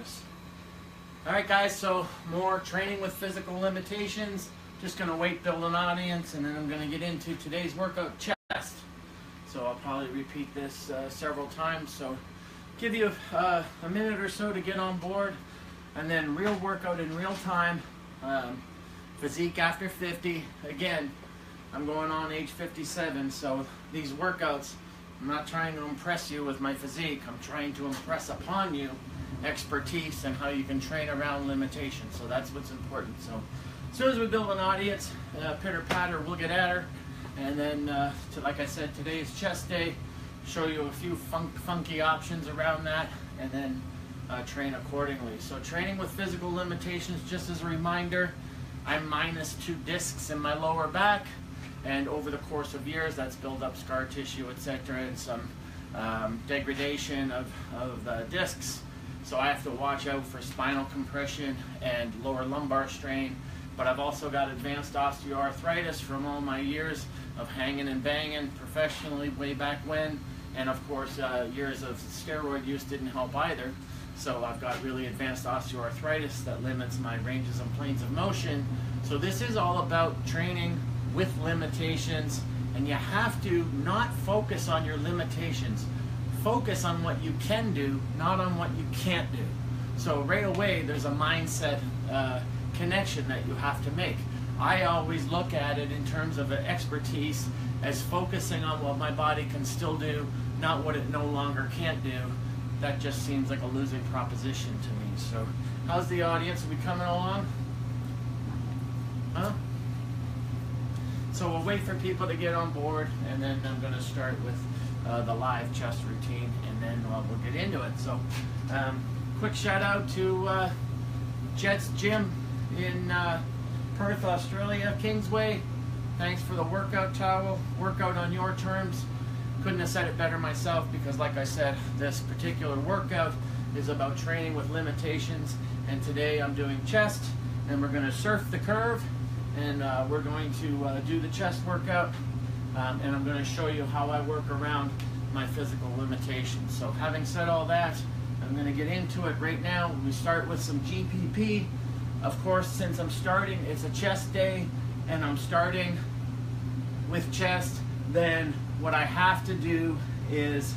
notice. Alright guys, so more training with physical limitations. Just going to wait, build an audience, and then I'm going to get into today's workout, chest. So I'll probably repeat this several times. So give you a minute or so to get on board, and then real workout in real time. Physique After 50. Again, I'm going on age 57, so these workouts, I'm not trying to impress you with my physique. I'm trying to impress upon you expertise and how you can train around limitations. So that's what's important. So as soon as we build an audience, pitter patter, we'll get at her. And then, like I said, today is chest day. Show you a few funky options around that, and then train accordingly. So training with physical limitations, just as a reminder, I'm minus 2 discs in my lower back, and over the course of years that's built up scar tissue, etc., and some degradation of discs. So I have to watch out for spinal compression and lower lumbar strain. But I've also got advanced osteoarthritis from all my years of hanging and banging professionally way back when. And of course, years of steroid use didn't help either. So I've got really advanced osteoarthritis that limits my ranges and planes of motion. So this is all about training with limitations. And you have to not focus on your limitations. Focus on what you can do, not on what you can't do. So right away, there's a mindset connection that you have to make. I always look at it in terms of expertise as focusing on what my body can still do, not what it no longer can't do. That just seems like a losing proposition to me. So how's the audience? Are we coming along? Huh? So we'll wait for people to get on board, and then I'm going to start with the live chest routine, and then we'll get into it. So quick shout out to Jet's Gym in Perth, Australia, Kingsway. Thanks for the workout towel. Workout on your terms. Couldn't have said it better myself, because like I said, this particular workout is about training with limitations, and today I'm doing chest, and we're going to surf the curve, and we're going to do the chest workout, and I'm going to show you how I work around my physical limitations. So having said all that, I'm going to get into it right now. We start with some GPP. Of course, since I'm starting, it's a chest day, and I'm starting with chest, then what I have to do is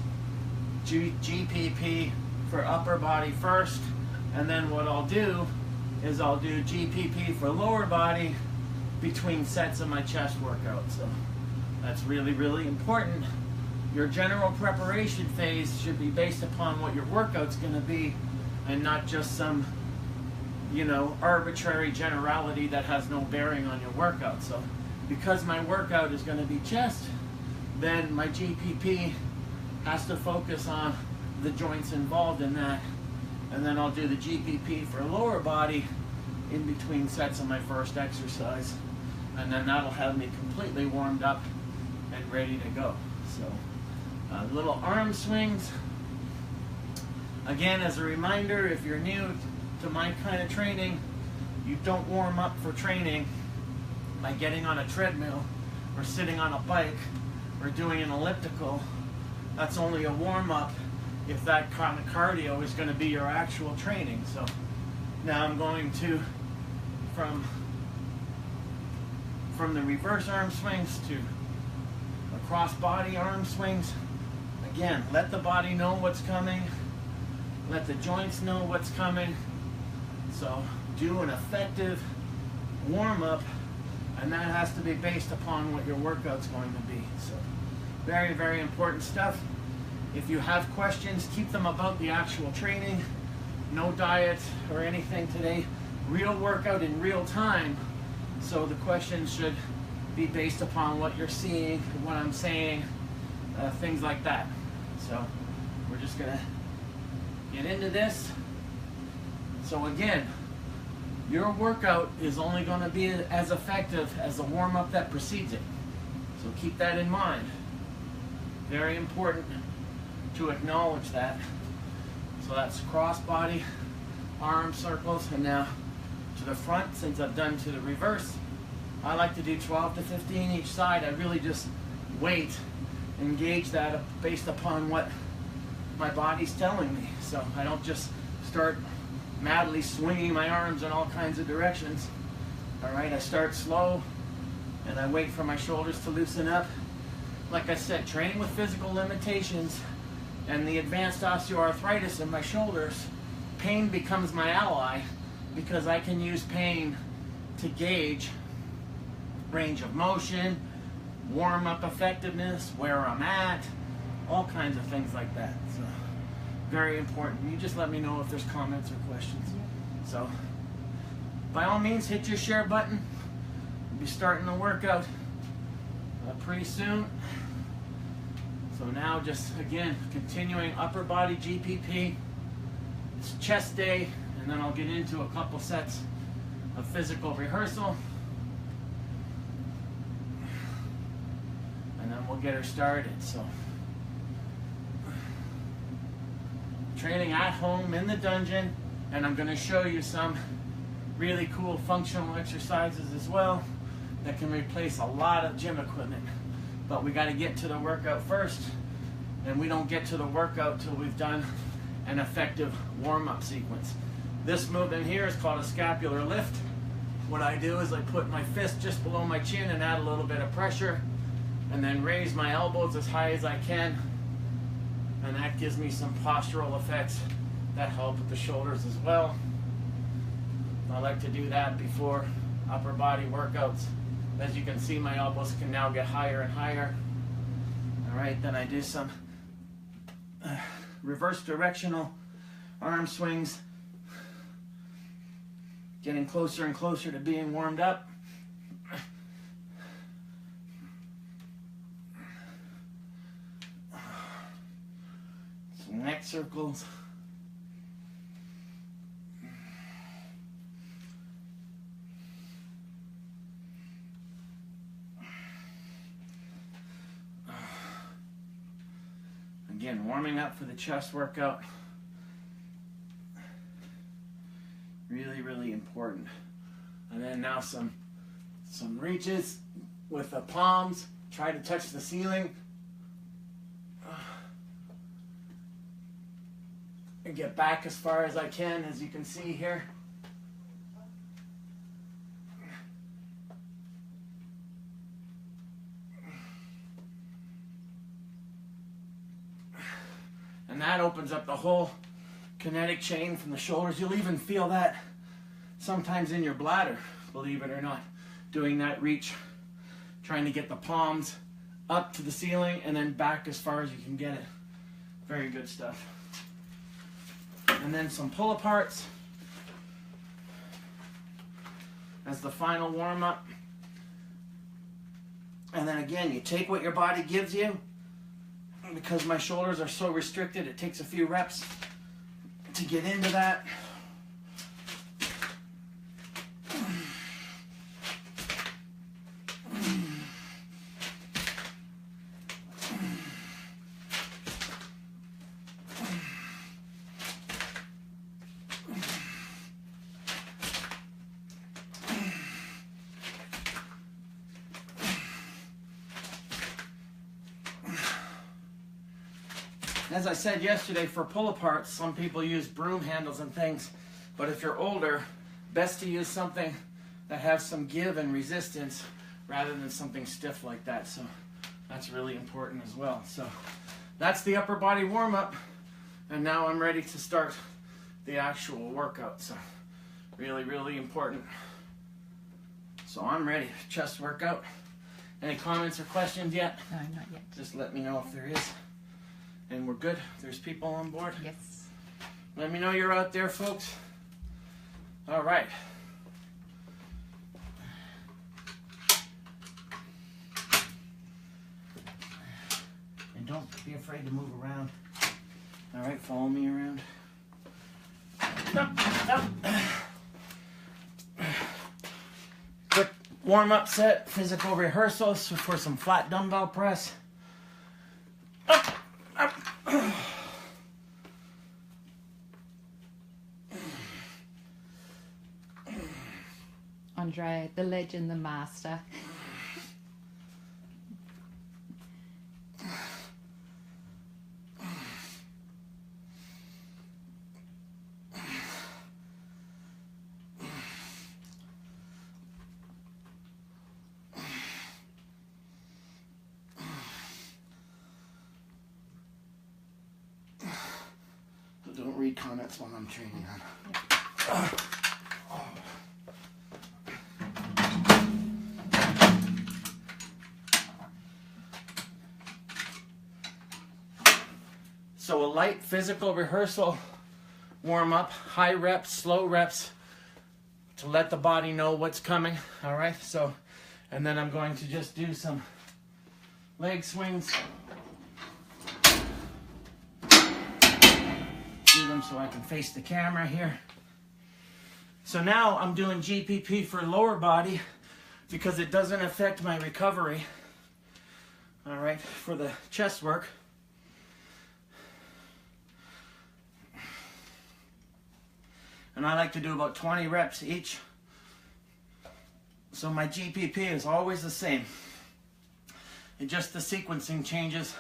GPP for upper body first, and then what I'll do is I'll do GPP for lower body between sets of my chest workout. So that's really, really important. Your general preparation phase should be based upon what your workout's going to be, and not just some, you know, arbitrary generality that has no bearing on your workout. So because my workout is going to be chest, then my GPP has to focus on the joints involved in that, and then I'll do the GPP for lower body in between sets of my first exercise, and then that'll have me completely warmed up and ready to go. So little arm swings. Again, as a reminder, if you're new to my kind of training, you don't warm up for training by getting on a treadmill or sitting on a bike or doing an elliptical. That's only a warm-up if that kind of cardio is going to be your actual training. So now I'm going to, from the reverse arm swings to the cross body arm swings. Again, let the body know what's coming. Let the joints know what's coming. So do an effective warm-up, and that has to be based upon what your workout's going to be. So very, very important stuff. If you have questions, keep them about the actual training. No diet or anything today. Real workout in real time. So the questions should be based upon what you're seeing, what I'm saying, things like that. So we're just gonna get into this. So again, your workout is only going to be as effective as the warm-up that precedes it. So keep that in mind. Very important to acknowledge that. So that's cross body, arm circles, and now to the front. Since I've done to the reverse, I like to do 12 to 15 each side. I really just wait and gauge that based upon what my body's telling me. So I don't just start madly swinging my arms in all kinds of directions. All right, I start slow and I wait for my shoulders to loosen up. Like I said, training with physical limitations and the advanced osteoarthritis in my shoulders, pain becomes my ally because I can use pain to gauge range of motion, warm-up effectiveness, where I'm at, all kinds of things like that. So, very important. You just let me know if there's comments or questions. So, by all means, hit your share button. We'll be starting the workout pretty soon. So now just, again, continuing upper body GPP. It's chest day, and then I'll get into a couple sets of physical rehearsal. And then we'll get her started. So, training at home in the dungeon, and I'm going to show you some really cool functional exercises as well that can replace a lot of gym equipment. But we got to get to the workout first, and we don't get to the workout till we've done an effective warm-up sequence. This movement here is called a scapular lift. What I do is I put my fist just below my chin and add a little bit of pressure, and then raise my elbows as high as I can, and that gives me some postural effects that help with the shoulders as well. I like to do that before upper body workouts. As you can see, my elbows can now get higher and higher. All right, then I do some reverse directional arm swings, getting closer and closer to being warmed up. Some neck circles. Again, warming up for the chest workout. Really, really important. And then now some reaches with the palms. Try to touch the ceiling. And get back as far as I can, as you can see here. And that opens up the whole kinetic chain from the shoulders. You'll even feel that sometimes in your bladder, believe it or not, doing that reach, trying to get the palms up to the ceiling and then back as far as you can get it. Very good stuff. And then some pull-aparts as the final warm-up. And then again, you take what your body gives you. Because my shoulders are so restricted, it takes a few reps to get into that. As I said yesterday, for pull-aparts, some people use broom handles and things, but if you're older, best to use something that has some give and resistance rather than something stiff like that. So that's really important as well. So that's the upper body warm-up, and now I'm ready to start the actual workout. So really, really important. So I'm ready. Chest workout. Any comments or questions yet? No, not yet. Just let me know if there is. And we're good. There's people on board. Yes. Let me know you're out there, folks. All right. And don't be afraid to move around. All right, follow me around. Quick warm-up set, physical rehearsals for some flat dumbbell press. Up. Andre, the legend, the master. read comments while I'm training on. So a light physical rehearsal warm up, high reps, slow reps to let the body know what's coming. All right, so, and then I'm going to just do some leg swings. Do them so I can face the camera here. So now I'm doing GPP for lower body because it doesn't affect my recovery. All right, for the chest work. And I like to do about 20 reps each. So my GPP is always the same. It just the sequencing changes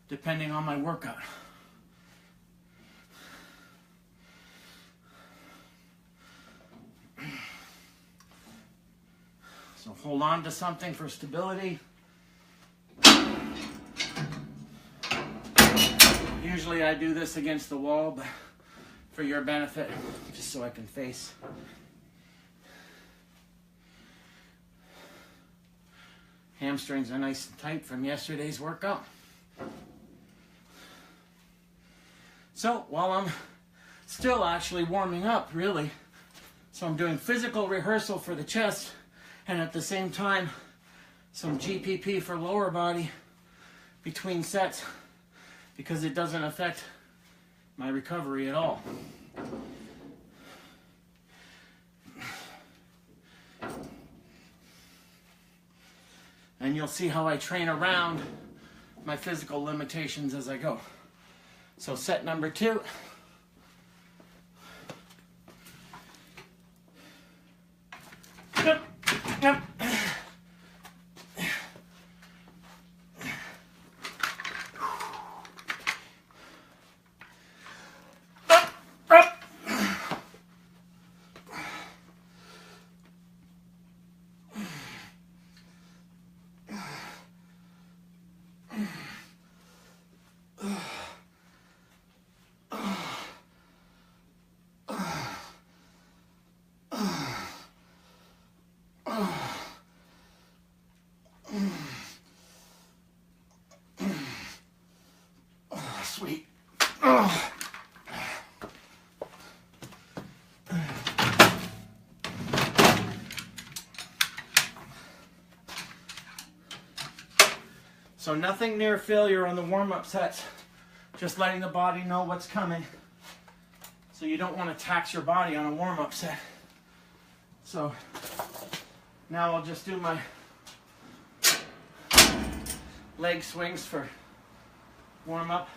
depending on my workout. So hold on to something for stability. Usually I do this against the wall, but for your benefit, just so I can face. Hamstrings are nice and tight from yesterday's workout. So while I'm still actually warming up, really, so I'm doing physical rehearsal for the chest and at the same time some GPP for lower body between sets because it doesn't affect my recovery at all. And you'll see how I train around my physical limitations as I go. So set number 2. Yep. Sweet. So nothing near failure on the warm-up sets. Just letting the body know what's coming. So you don't want to tax your body on a warm-up set. So now I'll just do my leg swings for warm-up.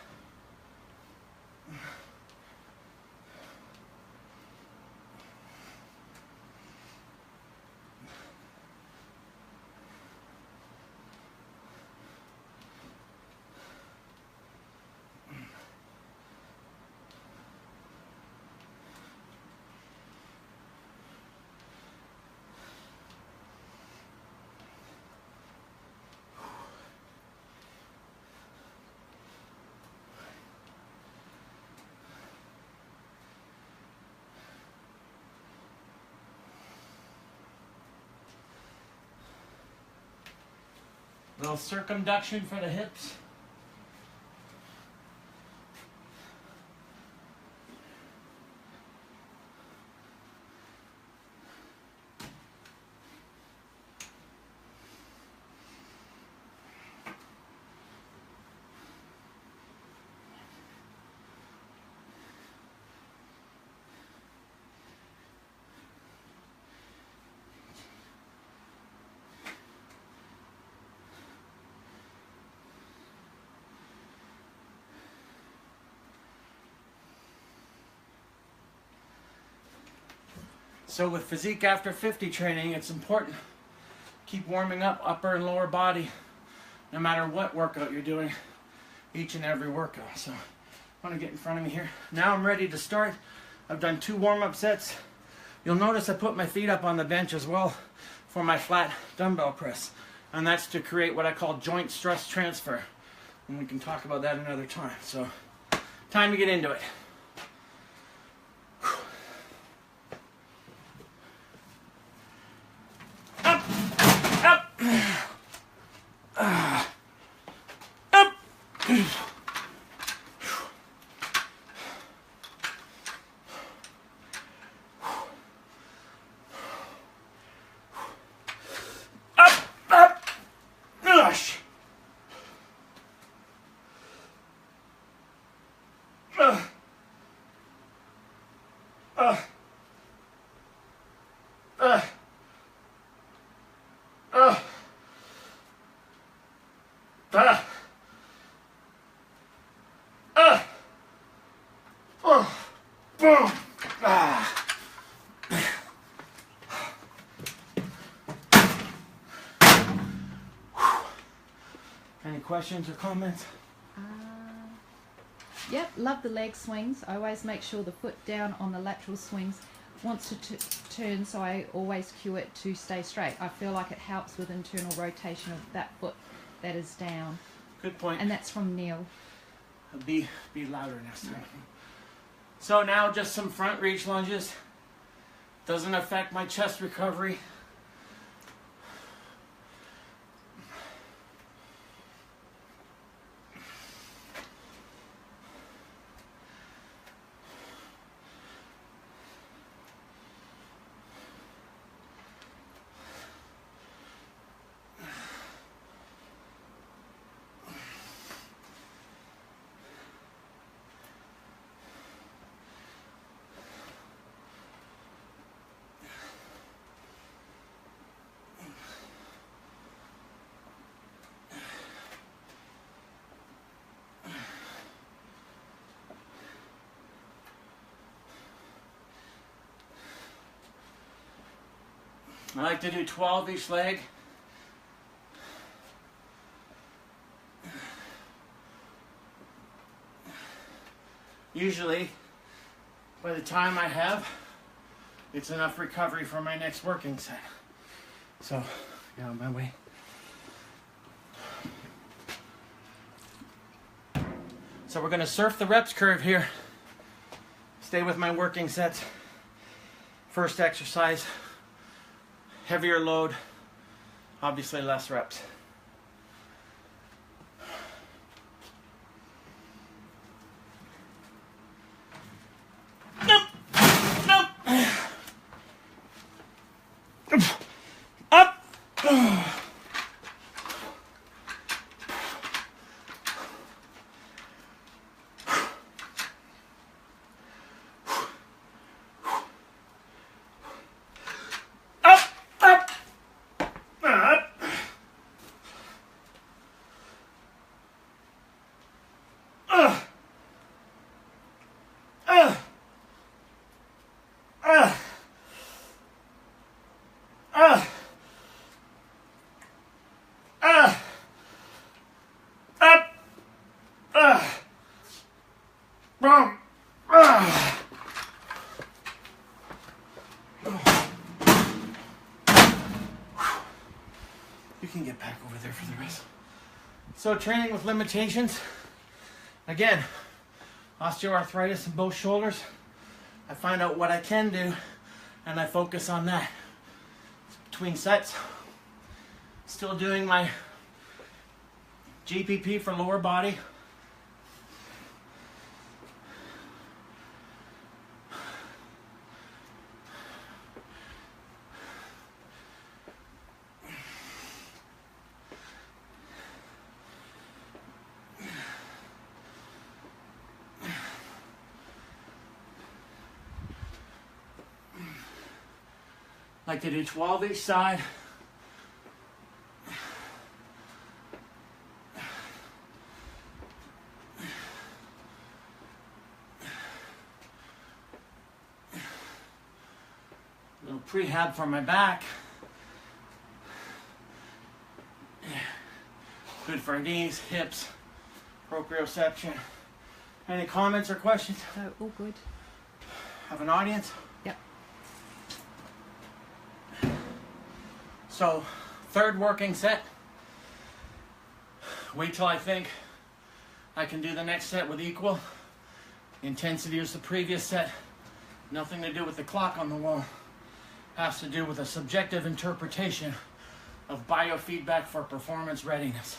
Little circumduction for the hips. So with Physique After 50 training, it's important to keep warming up upper and lower body no matter what workout you're doing, each and every workout. So I want to get in front of me here. Now I'm ready to start. I've done 2 warm-up sets. You'll notice I put my feet up on the bench as well for my flat dumbbell press. And that's to create what I call joint stress transfer. And we can talk about that another time. So time to get into it. Boom. Any questions or comments? Yep, love the leg swings. I always make sure the foot down on the lateral swings wants to turn, so I always cue it to stay straight. I feel like it helps with internal rotation of that foot that is down. Good point. And that's from Neil. Be louder next time. So now just some front reach lunges. Doesn't affect my chest recovery. I like to do 12 each leg. Usually, by the time I have, it's enough recovery for my next working set. So, get out of my way. So we're gonna surf the reps curve here. Stay with my working sets. First exercise, heavier load, obviously less reps. Up. You can get back over there for the rest. So training with limitations. Again, osteoarthritis in both shoulders. I find out what I can do and I focus on that. Between sets, still doing my GPP for lower body. Like to do 12 each side. A little prehab for my back. Good for knees, hips, proprioception. Any comments or questions? So, all good. Have an audience? Yep. So, third working set. Wait till I think I can do the next set with equal intensity as the previous set. Nothing to do with the clock on the wall. Has to do with a subjective interpretation of biofeedback for performance readiness.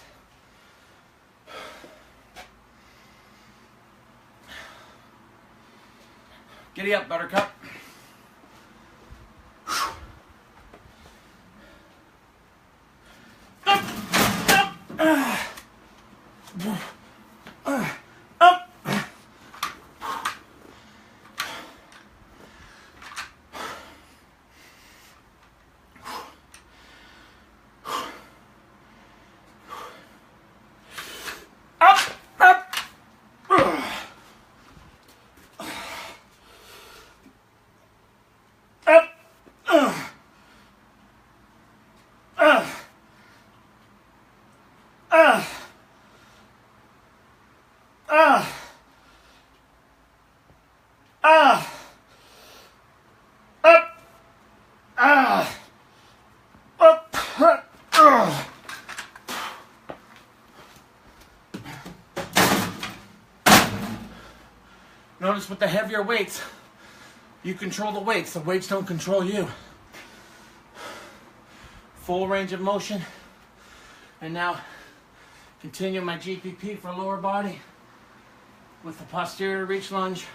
Giddy up, Buttercup. Notice with the heavier weights, you control the weights don't control you. Full range of motion. And now continue my GPP for lower body with the posterior reach lunge.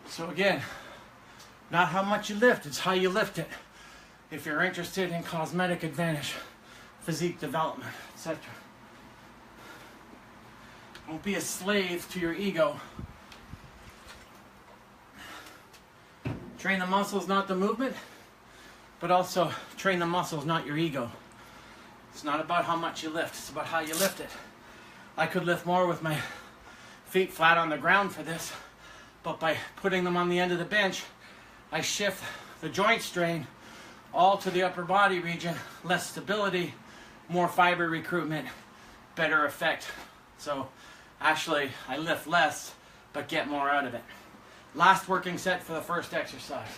So again, not how much you lift, it's how you lift it. If you're interested in cosmetic advantage, physique development, etc. Don't be a slave to your ego. Train the muscles, not the movement, but also train the muscles, not your ego. It's not about how much you lift, it's about how you lift it. I could lift more with my feet flat on the ground for this, but by putting them on the end of the bench, I shift the joint strain all to the upper body region, less stability, more fiber recruitment, better effect. So actually, I lift less, but get more out of it. Last working set for the first exercise.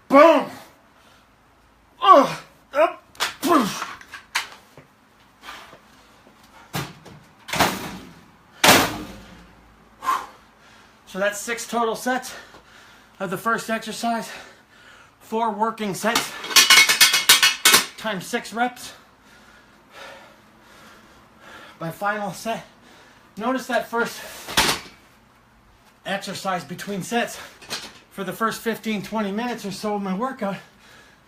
Boom. So that's 6 total sets of the first exercise. 4 working sets times 6 reps. My final set. Notice that first exercise between sets. For the first 15-20 minutes or so of my workout,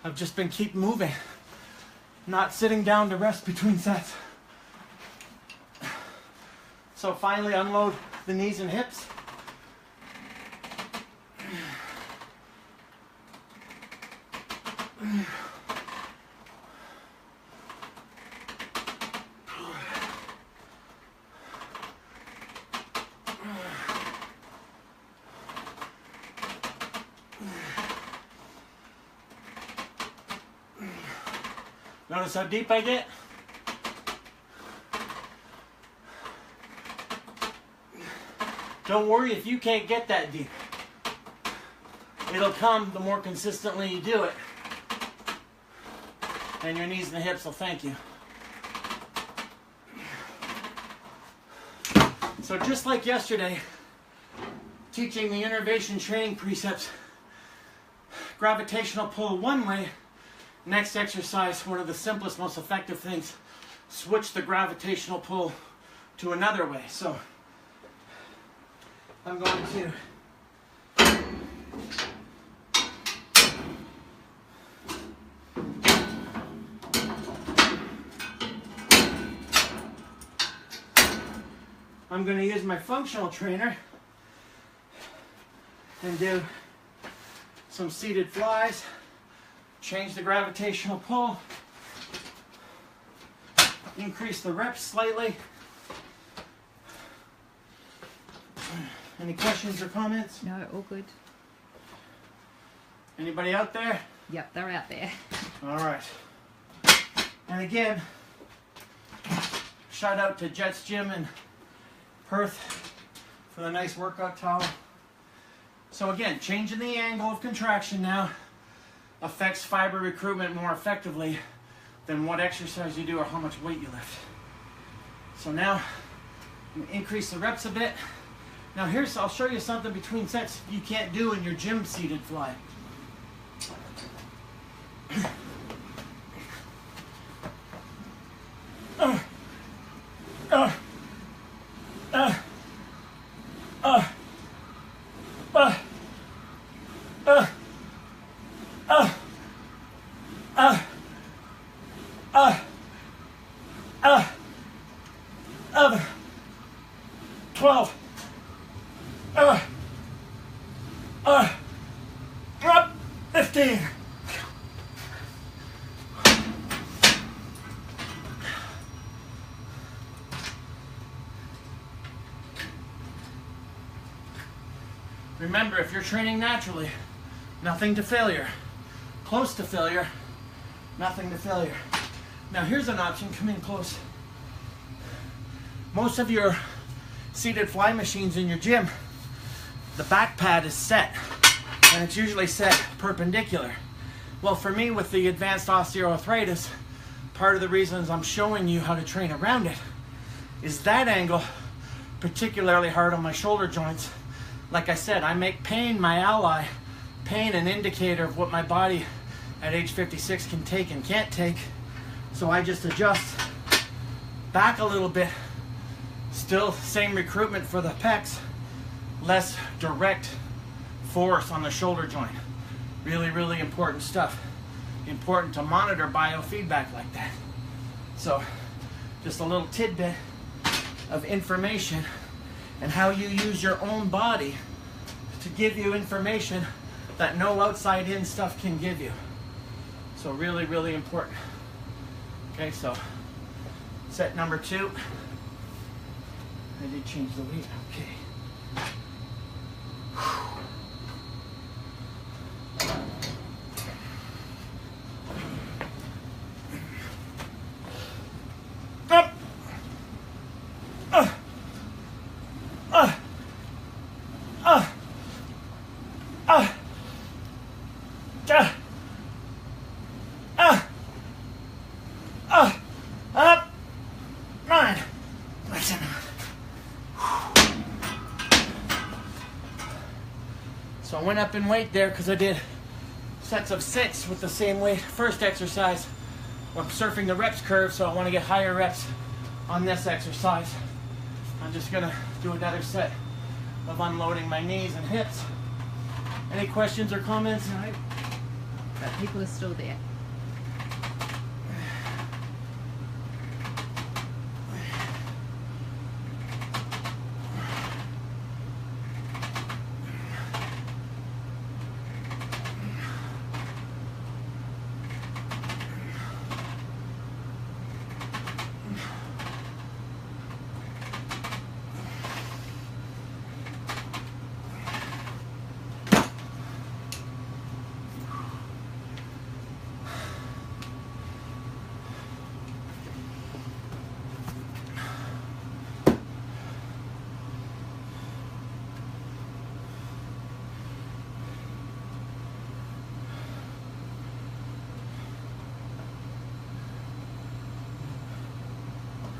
I've just been keep moving, not sitting down to rest between sets. So finally unload the knees and hips. Notice how deep I get? Don't worry if you can't get that deep. It'll come the more consistently you do it. And your knees and the hips will thank you. So just like yesterday, teaching the innervation training precepts, gravitational pull one way. Next exercise, one of the simplest, most effective things, switch the gravitational pull to another way. So I'm going to use my functional trainer and do some seated flies, change the gravitational pull, increase the reps slightly. Any questions or comments? No, all good. Anybody out there? Yep, they're out there. All right. And again, shout out to Jets Gym in Perth for the nice workout towel. So again, changing the angle of contraction now affects fiber recruitment more effectively than what exercise you do or how much weight you lift. So now, I'm gonna increase the reps a bit. Now I'll show you something between sets you can't do in your gym seated fly. Remember, if you're training naturally, nothing to failure. Close to failure, nothing to failure. Now here's an option, come in close. Most of your seated fly machines in your gym, the back pad is set, and it's usually set perpendicular. Well, for me, with the advanced osteoarthritis, part of the reasons I'm showing you how to train around it is that angle particularly hard on my shoulder joints. Like I said, I make pain my ally, pain an indicator of what my body at age 56 can take and can't take. So I just adjust back a little bit. Still same recruitment for the pecs, less direct force on the shoulder joint. Really, really important stuff. Important to monitor biofeedback like that. So just a little tidbit of information and how you use your own body to give you information that no outside in stuff can give you. So really, really important. Okay, so set number 2. I did change the weight, okay. Up, 9. So I went up in weight there because I did sets of 6 with the same weight. First exercise, I'm surfing the reps curve, so I want to get higher reps on this exercise. I'm just going to do another set of unloading my knees and hips. Any questions or comments? No, but people are still there.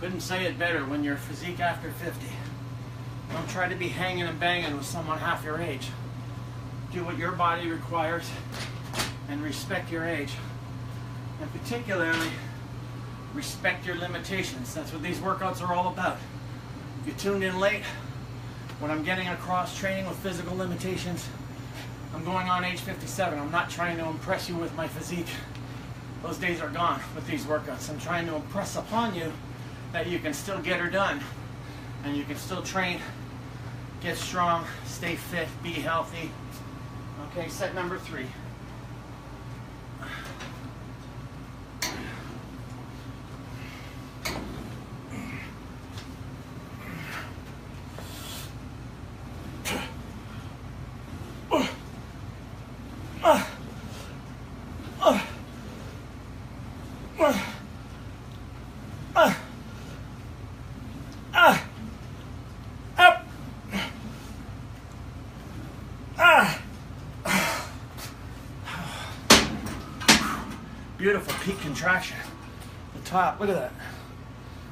Couldn't say it better when you're physique after 50. Don't try to be hanging and banging with someone half your age. Do what your body requires and respect your age. And particularly, respect your limitations. That's what these workouts are all about. If you tuned in late, what I'm getting across training with physical limitations, I'm going on age 57. I'm not trying to impress you with my physique. Those days are gone with these workouts. I'm trying to impress upon you that you can still get her done and you can still train, get strong, stay fit, be healthy. Okay, set number 3. Beautiful peak contraction. The top, look at that.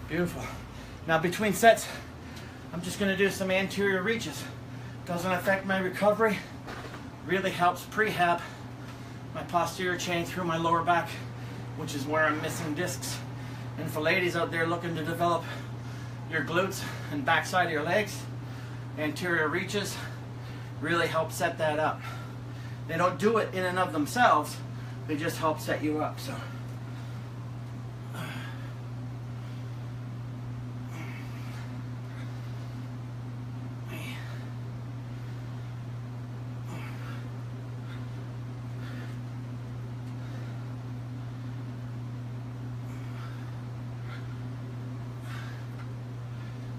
Beautiful. Now between sets, I'm just gonna do some anterior reaches. Doesn't affect my recovery. Really helps prehab my posterior chain through my lower back, which is where I'm missing discs. And for ladies out there looking to develop your glutes and backside of your legs, anterior reaches really help set that up. They don't do it in and of themselves, they just help set you up. So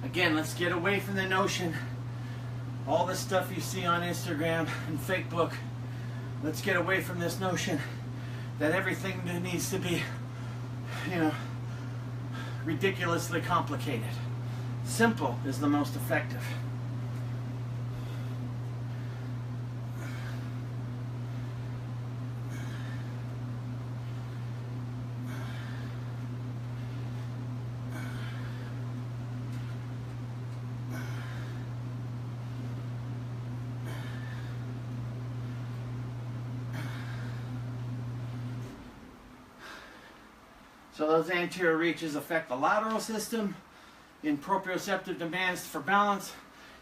again, let's get away from the notion, all the stuff you see on Instagram and Facebook, let's get away from this notion that everything needs to be, you know, ridiculously complicated. Simple is the most effective. So those anterior reaches affect the lateral system, in proprioceptive demands for balance,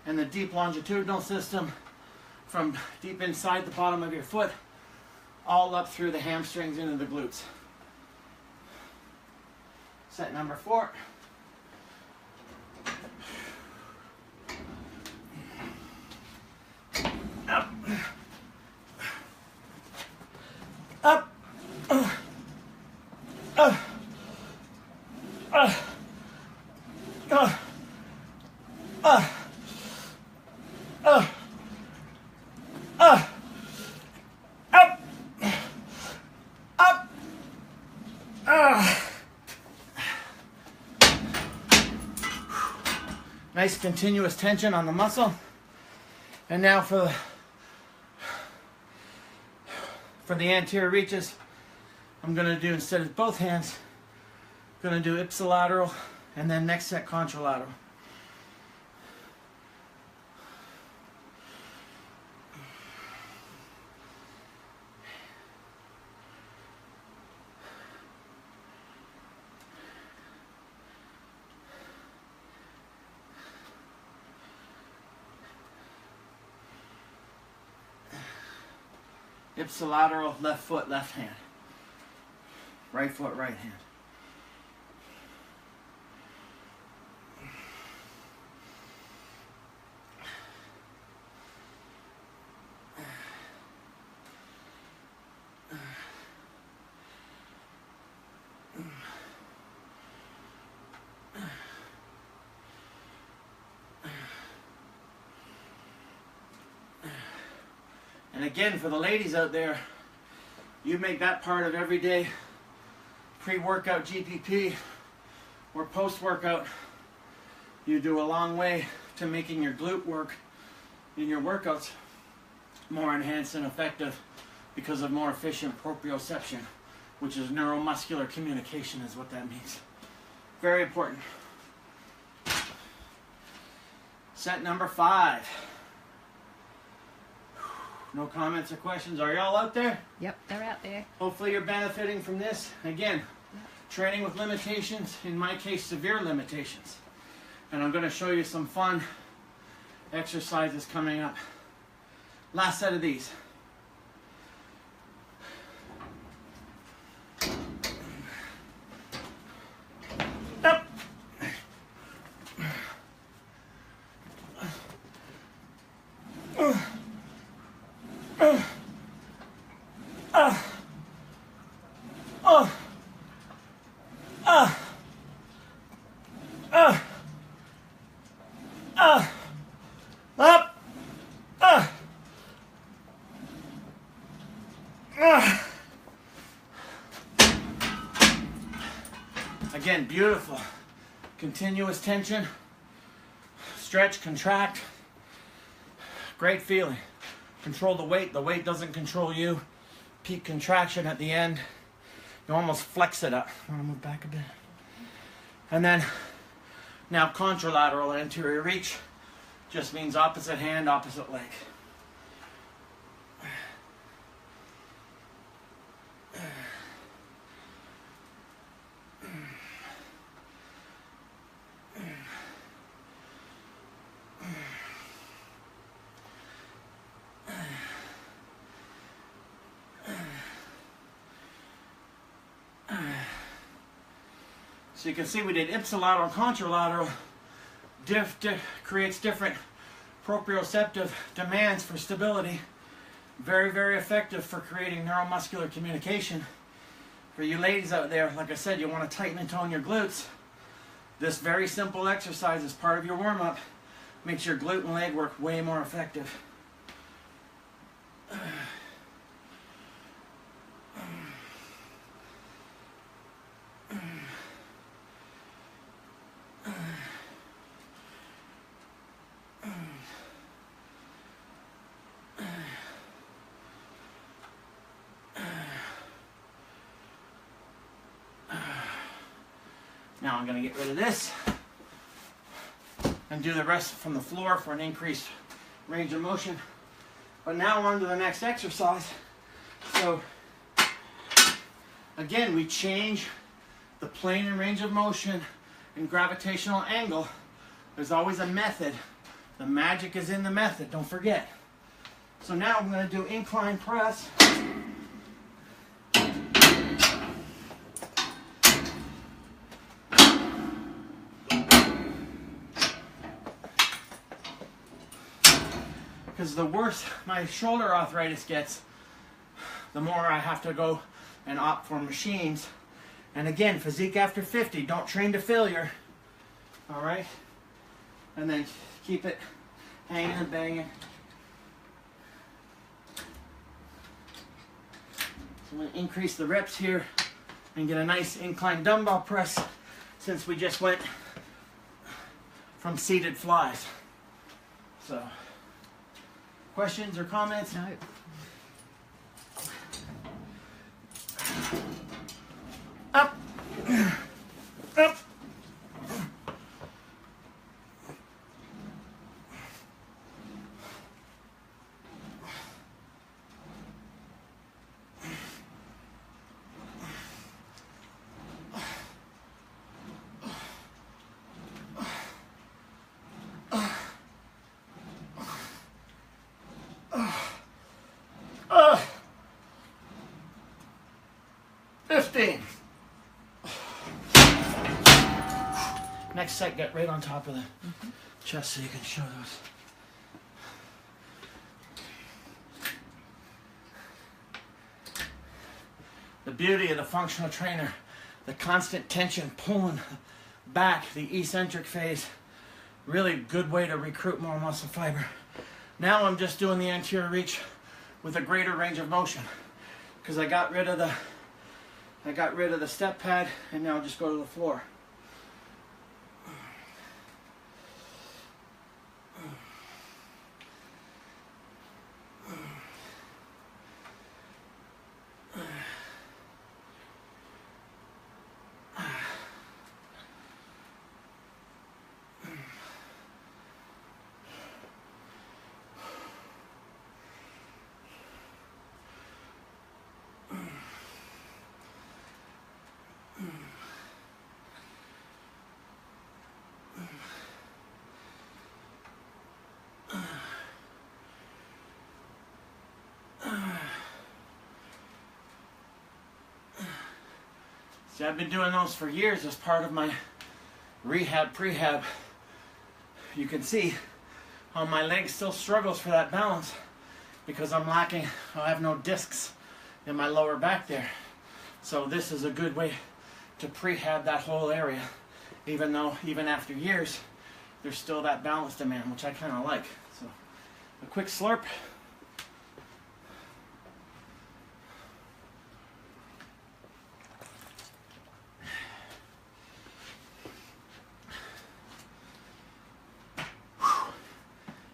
and the deep longitudinal system from deep inside the bottom of your foot all up through the hamstrings into the glutes. Set number 4. Up. Up. Nice continuous tension on the muscle. And now for the anterior reaches, I'm going to do, instead of both hands, I'm going to do ipsilateral and then next set contralateral. Ipsilateral, left foot, left hand. Right foot, right hand. And again, for the ladies out there, you make that part of everyday pre-workout GPP or post-workout. You do a long way to making your glute work in your workouts more enhanced and effective because of more efficient proprioception, which is neuromuscular communication is what that means. Very important. Set number 5. No comments or questions. Are y'all out there? Yep, they're out there. Hopefully you're benefiting from this. Again, training with limitations, in my case, severe limitations. And I'm going to show you some fun exercises coming up. Last set of these. Up. Again, beautiful. Continuous tension. Stretch, contract. Great feeling. Control the weight. The weight doesn't control you. Peak contraction at the end. You almost flex it up. I want to move back a bit. And then, now contralateral anterior reach. Just means opposite hand, opposite leg. So you can see we did ipsilateral, contralateral, creates different proprioceptive demands for stability. Very, very effective for creating neuromuscular communication. For you ladies out there, like I said, you want to tighten and tone your glutes. This very simple exercise as part of your warm-up makes your glute and leg work way more effective. Now I'm going to get rid of this and do the rest from the floor for an increased range of motion. But now on to the next exercise. So again, we change the plane and range of motion and gravitational angle. There's always a method. The magic is in the method, don't forget. So now I'm going to do incline press. Because the worse my shoulder arthritis gets, the more I have to go and opt for machines. And again, physique after 50, don't train to failure. All right? And then keep it hanging and banging. So I'm going to increase the reps here and get a nice incline dumbbell press since we just went from seated flies. So, questions or comments? No. Up. Up. Next set, get right on top of the chest so you can show those. The beauty of the functional trainer, the constant tension pulling back the eccentric phase. Really good way to recruit more muscle fiber. Now I'm just doing the anterior reach with a greater range of motion because I got rid of the step pad and now I'll just go to the floor. See, I've been doing those for years as part of my rehab, prehab. You can see how my leg still struggles for that balance because I'm lacking, I have no discs in my lower back there. So this is a good way to prehab that whole area, even though even after years there's still that balance demand, which I kind of like. So a quick slurp.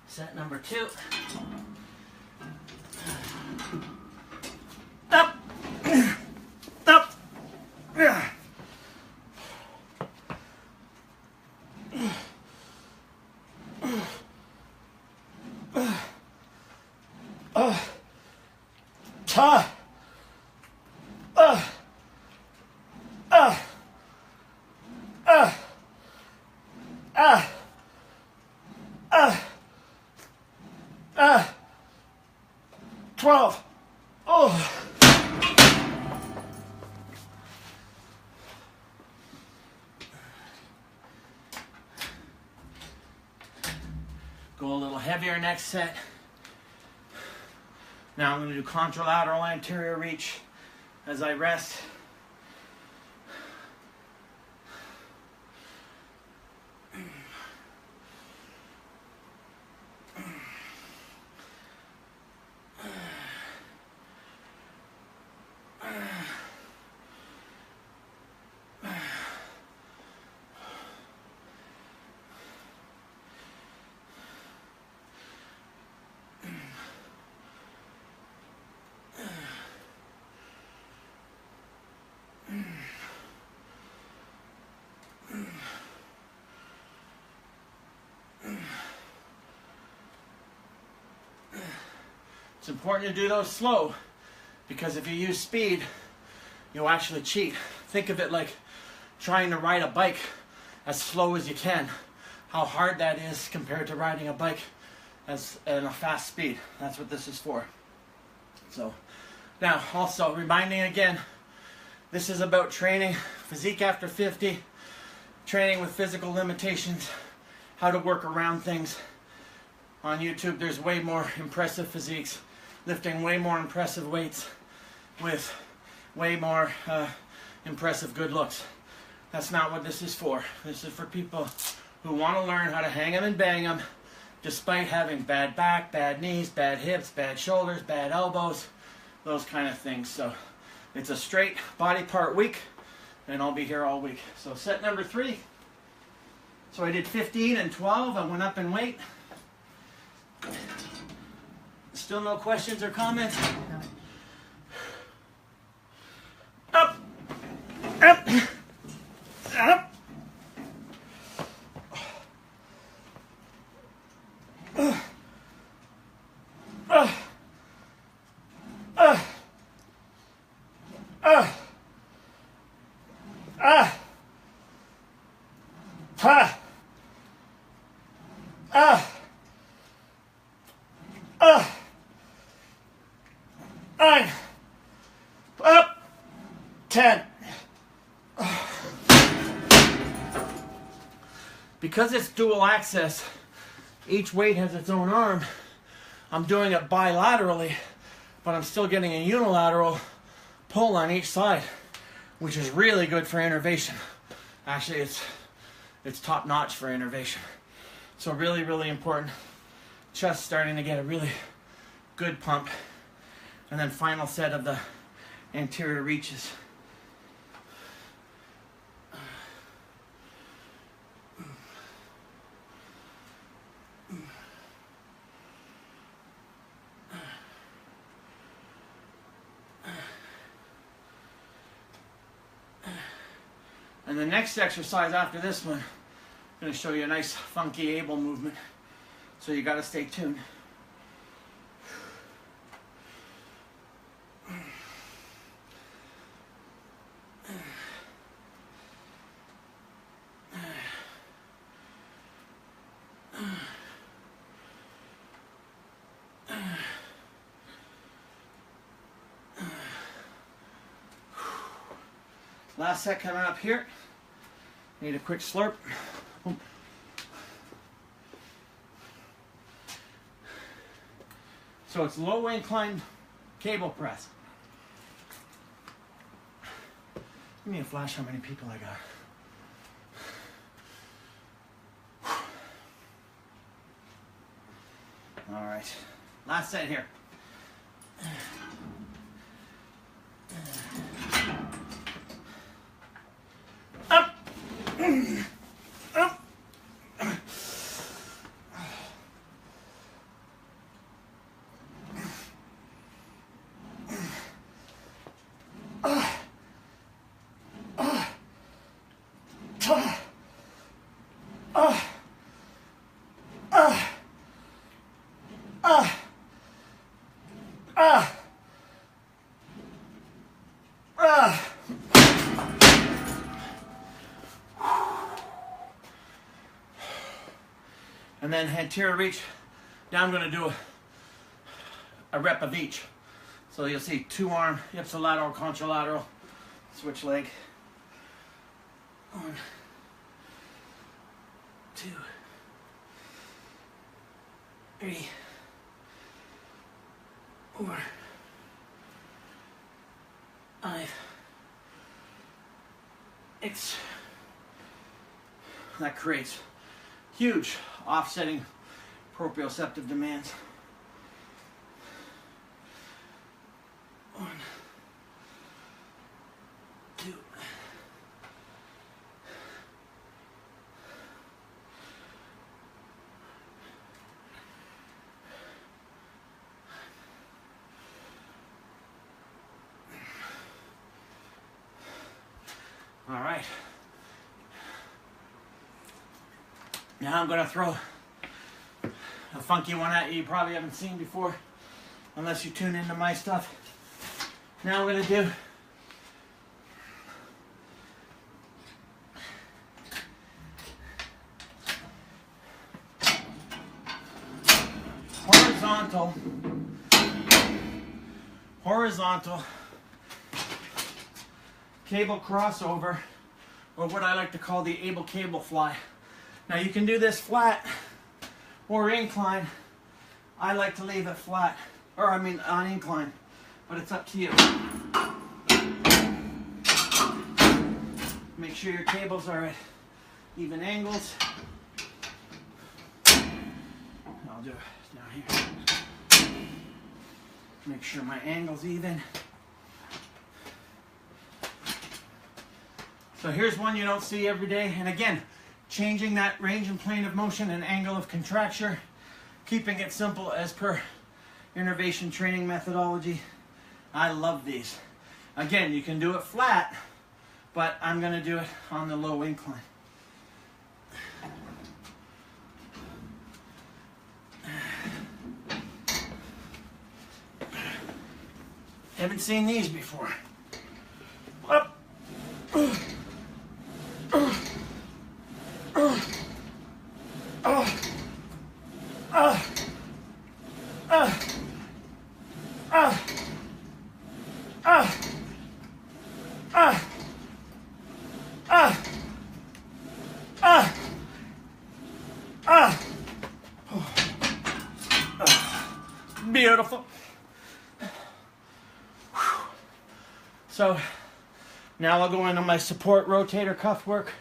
Set number 2. Up. Up. Ta. Ah. 12. Oh. Go a little heavier next set. Now I'm going to do contralateral anterior reach as I rest. It's important to do those slow because if you use speed, you'll actually cheat. Think of it like trying to ride a bike as slow as you can. How hard that is compared to riding a bike at a fast speed. That's what this is for. So now also reminding again, this is about training, physique after 50, training with physical limitations, how to work around things. On YouTube, there's way more impressive physiques, lifting way more impressive weights with way more impressive good looks. That's not what this is for. This is for people who want to learn how to hang them and bang them despite having bad back, bad knees, bad hips, bad shoulders, bad elbows, those kind of things. So it's a straight body part week and I'll be here all week. So set number 3. So I did 15 and 12. I went up in weight. Still no questions or comments? Up, up, up. Up, 10. Because it's dual access, each weight has its own arm. I'm doing it bilaterally, but I'm still getting a unilateral pull on each side, which is really good for innervation. Actually, it's top notch for innervation. So really, really important. Chest starting to get a really good pump. And then final set of the anterior reaches. And the next exercise after this one, I'm going to show you a nice funky Abel movement. So you got to stay tuned. Last set coming up here. Need a quick slurp. So it's low incline cable press. Give me a flash how many people I got. All right, last set here. Up, up. And then anterior reach. Now I'm going to do a rep of each. So you'll see 2 arm, ipsilateral, contralateral, switch leg. 1, 2, 3, 4, 5, 6. That creates huge offsetting proprioceptive demands. 1, 2. All right. Now I'm going to throw a funky one at you probably haven't seen before, unless you tune into my stuff. Now I'm going to do horizontal cable crossover, or what I like to call the Abel cable fly. Now you can do this flat or incline. I like to leave it flat, or I mean on incline, but it's up to you. Make sure your cables are at even angles. I'll do it down here. Make sure my angle's even. So here's one you don't see every day, and again, changing that range and plane of motion and angle of contracture, keeping it simple as per innovation training methodology. I love these. Again, you can do it flat, but I'm going to do it on the low incline. Haven't seen these before. Up. Beautiful. So now I'll go into my support rotator cuff work.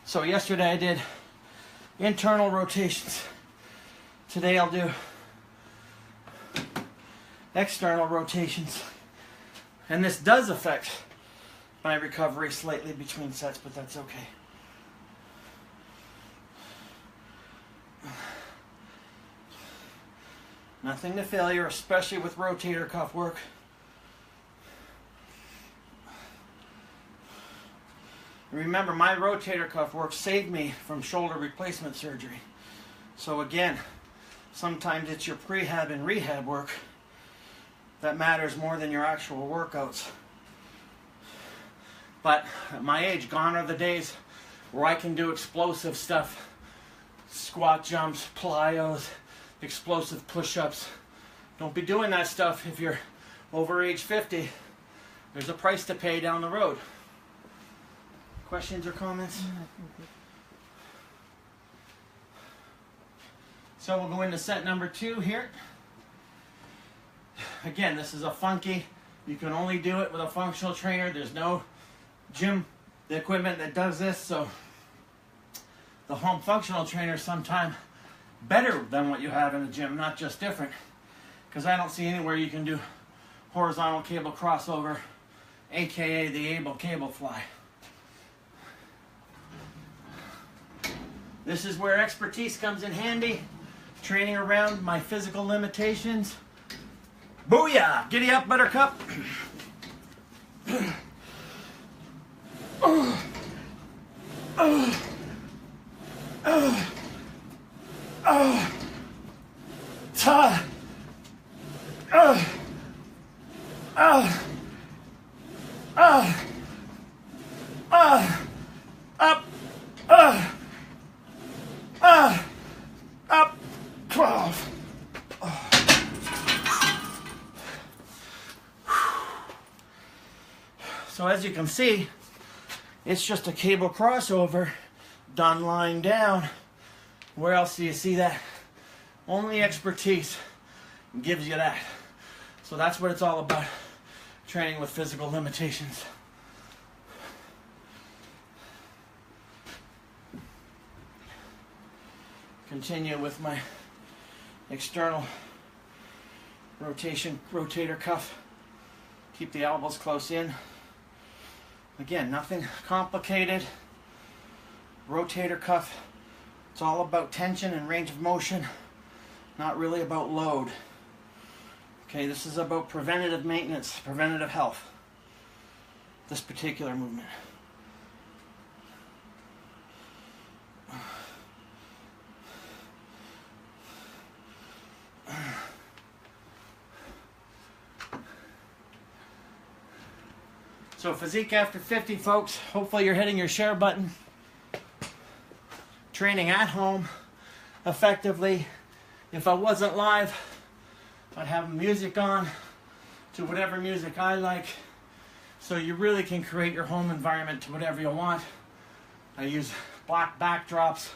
So yesterday I did internal rotations. Today I'll do external rotations. And this does affect my recovery slightly between sets, but that's okay. Nothing to failure, especially with rotator cuff work. Remember, my rotator cuff work saved me from shoulder replacement surgery. So again, sometimes it's your prehab and rehab work that matters more than your actual workouts. But at my age, gone are the days where I can do explosive stuff, squat jumps, plyos, explosive push-ups, Don't be doing that stuff if you're over age 50. There's a price to pay down the road. Questions or comments? So we'll go into set number 2 here. Again, this is a funky. You can only do it with a functional trainer. There's no gym equipment that does this, so the home functional trainer is sometimes better than what you have in the gym, not just different. Because I don't see anywhere you can do horizontal cable crossover, aka the Abel cable fly. This is where expertise comes in handy, training around my physical limitations. Booyah! Giddy up, buttercup. Up, 12. So as you can see, it's just a cable crossover done lying down. Where else do you see that? Only expertise gives you that. So that's what it's all about, training with physical limitations. Continue with my external rotator cuff. Keep the elbows close in. Again, nothing complicated. Rotator cuff, it's all about tension and range of motion, not really about load. Okay, this is about preventative maintenance, preventative health. This particular movement. So Physique After 50, folks. Hopefully you're hitting your share button. Training at home effectively. If I wasn't live, I'd have music on to whatever music I like. So you really can create your home environment to whatever you want. I use black backdrops.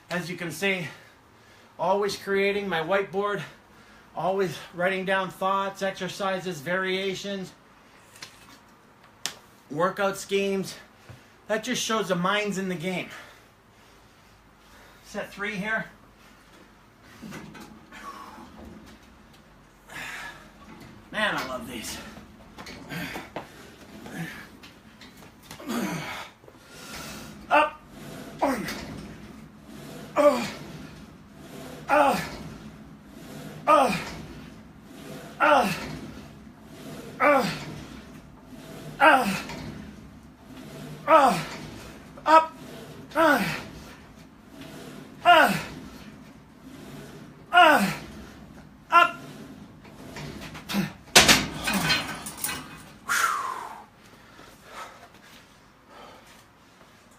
As you can see, always creating my whiteboard, always writing down thoughts, exercises, variations, workout schemes. That just shows the mind's in the game. Set 3 here. Man, I love these. Up.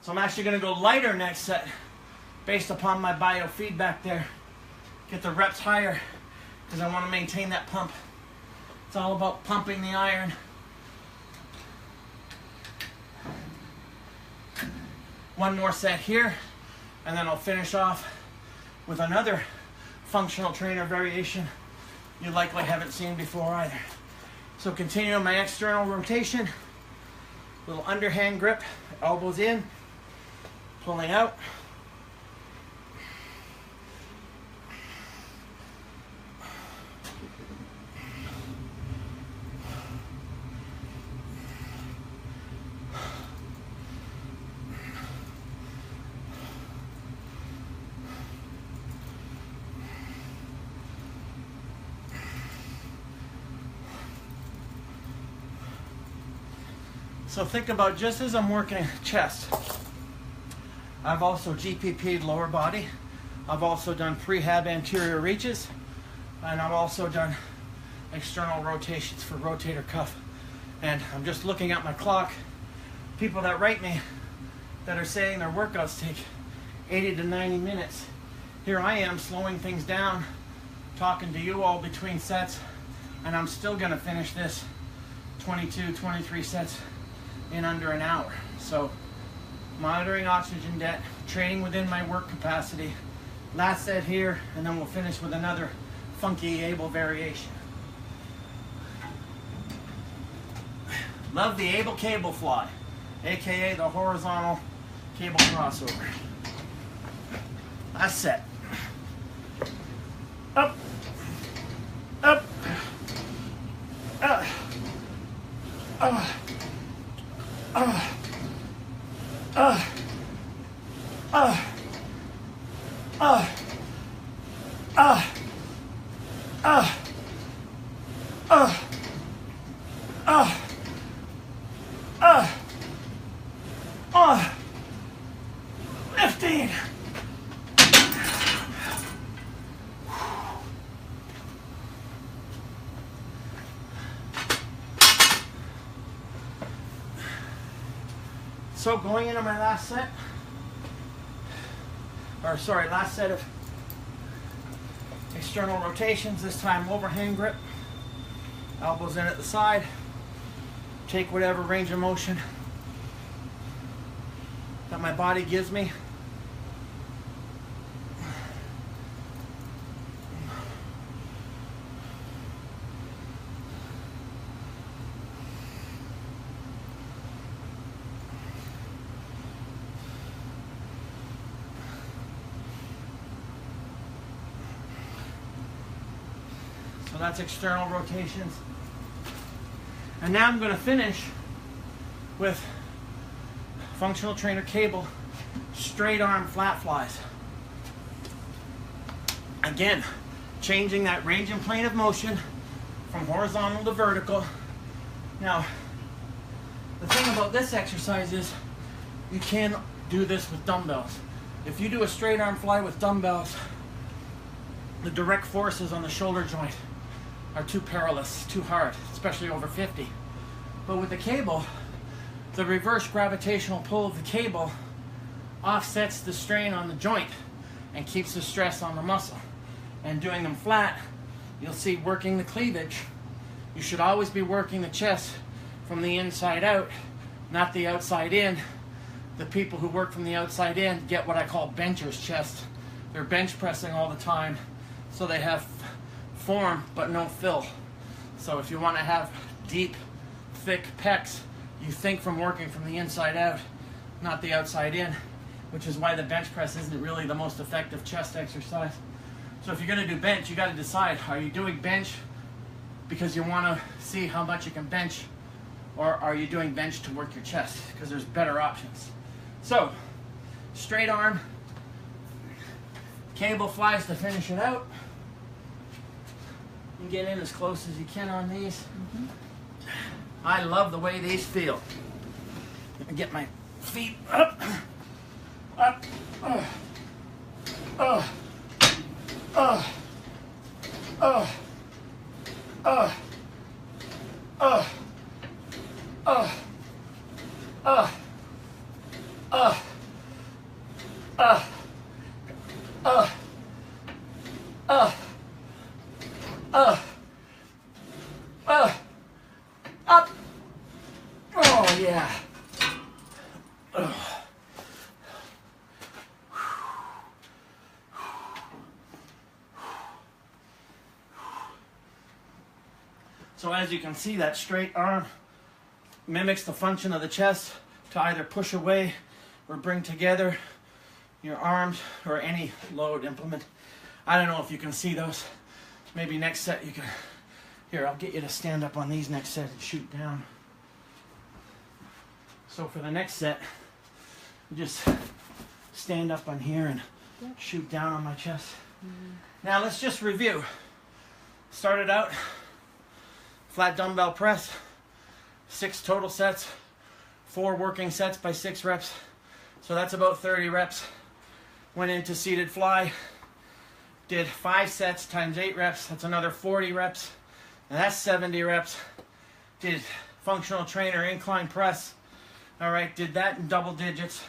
So I'm actually going to go lighter next set based upon my biofeedback there. Get the reps higher because I want to maintain that pump. It's all about pumping the iron. One more set here, and then I'll finish off with another functional trainer variation you likely haven't seen before either. So continuing my external rotation, little underhand grip, elbows in, pulling out. So think about, just as I'm working chest, I've also GPP'd lower body. I've also done prehab anterior reaches, and I've also done external rotations for rotator cuff. And I'm just looking at my clock. People that write me that are saying their workouts take 80 to 90 minutes. Here I am slowing things down talking to you all between sets, and I'm still gonna finish this 22, 23 sets in under an hour. So monitoring oxygen debt, training within my work capacity. Last set here, and then we'll finish with another funky Abel variation. Love the Abel cable fly, aka the horizontal cable crossover. Last set. Up, up, up, lifting. So going into my last set, last set of external rotations, this time overhand grip, elbows in at the side, take whatever range of motion that my body gives me. So that's external rotations. And now I'm going to finish with functional trainer cable straight arm flat flies. Again, changing that range and plane of motion from horizontal to vertical. Now, the thing about this exercise is you can do this with dumbbells. If you do a straight arm fly with dumbbells, the direct forces on the shoulder joint are too perilous, too hard, especially over 50. But with the cable, the reverse gravitational pull of the cable offsets the strain on the joint and keeps the stress on the muscle. And doing them flat, you'll see working the cleavage, you should always be working the chest from the inside out, not the outside in. The people who work from the outside in get what I call bencher's chest. They're bench pressing all the time, so they have form but no fill. So if you want to have deep, thick pecs, you think from working from the inside out, not the outside in, which is why the bench press isn't really the most effective chest exercise. So if you're going to do bench, you got to decide, are you doing bench because you want to see how much you can bench, or are you doing bench to work your chest? Because there's better options. So straight arm cable flies to finish it out. You get in as close as you can on these. I love the way these feel. I get my feet up, up, up. Oh yeah. So as you can see, that straight arm mimics the function of the chest to either push away or bring together your arms or any load implement. I don't know if you can see those. Maybe next set you can. Here, I'll get you to stand up on these next set and shoot down. So for the next set, you just stand up on here and shoot down on my chest. Now let's just review. Started out, flat dumbbell press, 6 total sets, 4 working sets by 6 reps. So that's about 30 reps. Went into seated fly, did 5 sets times 8 reps. That's another 40 reps. And that's 70 reps. Did functional trainer incline press. All right, did that in double digits.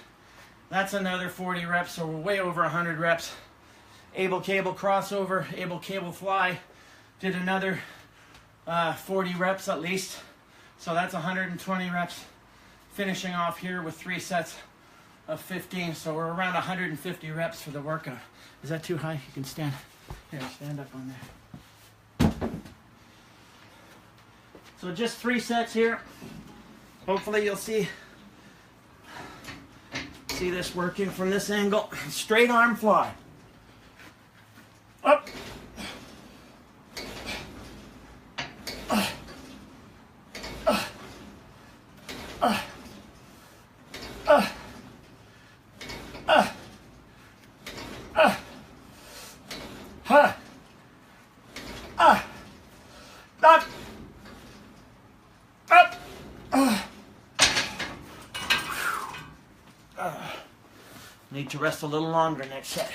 That's another 40 reps, so we're way over 100 reps. Abel cable crossover, Abel cable fly. Did another 40 reps at least. So that's 120 reps. Finishing off here with 3 sets of 15. So we're around 150 reps for the workout. Is that too high? You can stand. Here, stand up on there. So just 3 sets here. Hopefully you'll see this working from this angle. Straight arm fly. Up. Need to rest a little longer next set.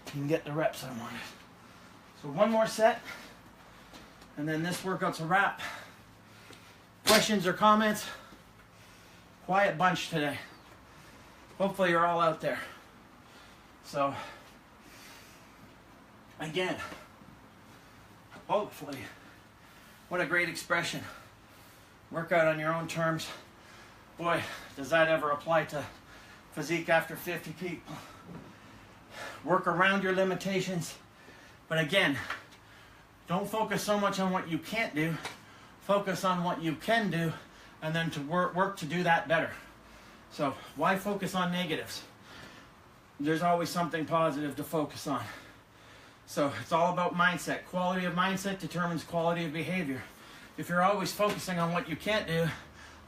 You can get the reps I wanted. So one more set, and then this workout's a wrap. Questions or comments? Quiet bunch today. Hopefully you're all out there. So, again, hopefully, what a great expression. Work out on your own terms. Boy, does that ever apply to Physique After 50 people. Work around your limitations. But again, don't focus so much on what you can't do. Focus on what you can do, and then to work to do that better. So why focus on negatives? There's always something positive to focus on. So it's all about mindset. Quality of mindset determines quality of behavior. If you're always focusing on what you can't do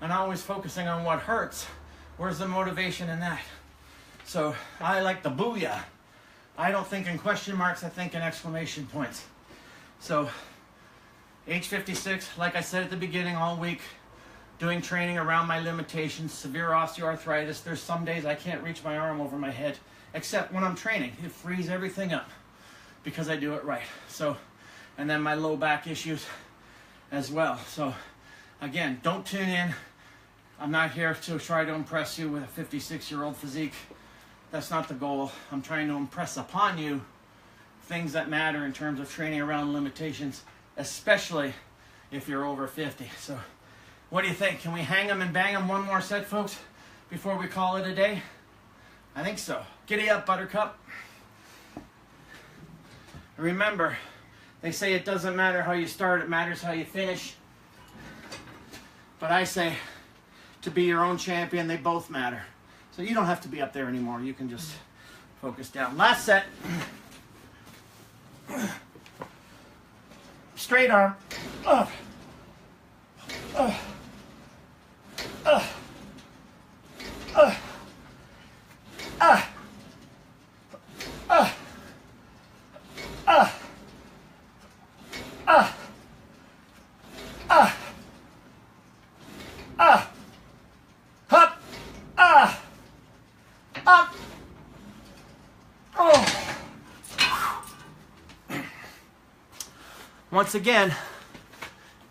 and always focusing on what hurts, where's the motivation in that? So I like the booyah. I don't think in question marks, I think in exclamation points. So age 56, like I said at the beginning, all week doing training around my limitations, severe osteoarthritis. There's some days I can't reach my arm over my head, except when I'm training. It frees everything up because I do it right. So, and then my low back issues as well. So again, don't tune in. I'm not here to try to impress you with a 56-year-old physique. That's not the goal. I'm trying to impress upon you things that matter in terms of training around limitations, especially if you're over 50. So what do you think? Can we hang them and bang them one more set, folks, before we call it a day? I think so. Giddy up, Buttercup. Remember, they say it doesn't matter how you start, it matters how you finish. But I say, to be your own champion, they both matter. So you don't have to be up there anymore. You can just focus down. Last set. Straight arm. Up. Up. Up. Up. Up. Up. Up. Up. Up. Up. Up. Up. Up. Oh. Once again,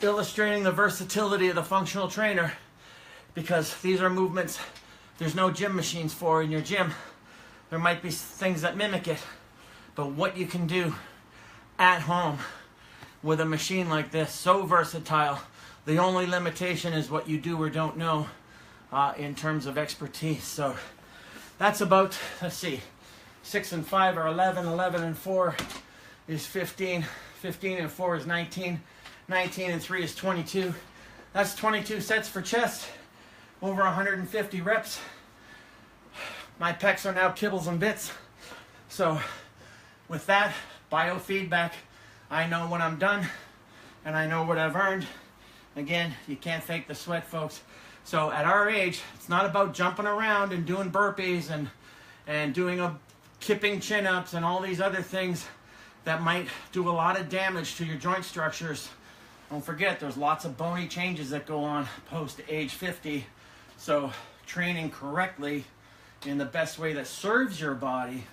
illustrating the versatility of the functional trainer, because these are movements there's no gym machines for in your gym. There might be things that mimic it, but what you can do at home with a machine like this, so versatile. The only limitation is what you do or don't know in terms of expertise. So that's about, let's see, 6 and 5 are 11, 11 and 4 is 15, 15 and 4 is 19, 19 and 3 is 22. That's 22 sets for chest, over 150 reps. My pecs are now kibbles and bits. So with that biofeedback, I know when I'm done and I know what I've earned. Again, you can't fake the sweat, folks. So at our age, it's not about jumping around and doing burpees and doing kipping chin-ups and all these other things that might do a lot of damage to your joint structures. Don't forget, there's lots of bony changes that go on post age 50. So training correctly in the best way that serves your body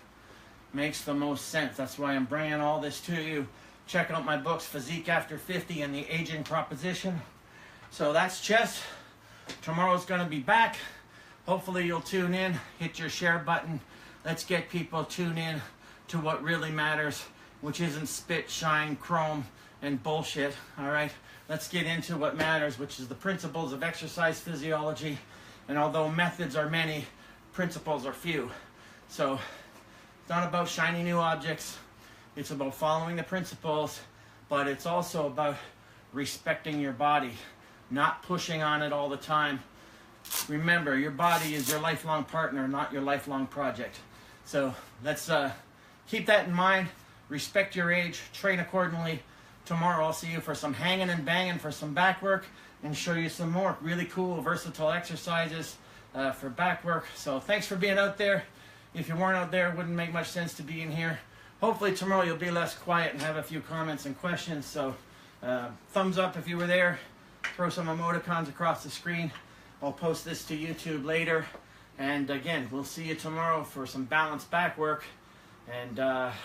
makes the most sense. That's why I'm bringing all this to you. Check out my books, Physique After 50 and the Aging Proposition. So that's chest. Tomorrow's going to be back. Hopefully you'll tune in, hit your share button. Let's get people tuned in to what really matters, which isn't spit, shine, chrome, and bullshit. All right, let's get into what matters, which is the principles of exercise physiology. And although methods are many, principles are few. So it's not about shiny new objects. It's about following the principles, but it's also about respecting your body, not pushing on it all the time. Remember, your body is your lifelong partner, not your lifelong project. So let's keep that in mind. Respect your age, train accordingly. Tomorrow I'll see you for some hanging and banging for some back work and show you some more really cool, versatile exercises for back work. So thanks for being out there. If you weren't out there, it wouldn't make much sense to be in here. Hopefully tomorrow you'll be less quiet and have a few comments and questions. So thumbs up if you were there. Throw some emoticons across the screen. I'll post this to YouTube later. And again, we'll see you tomorrow for some balanced back work. And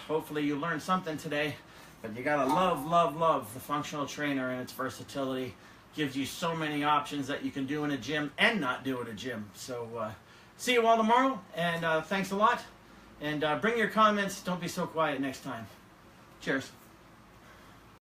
hopefully you learned something today. But you gotta love the functional trainer and its versatility. Gives you so many options that you can do in a gym and not do at a gym. So see you all tomorrow, and thanks a lot. And bring your comments. Don't be so quiet next time. Cheers.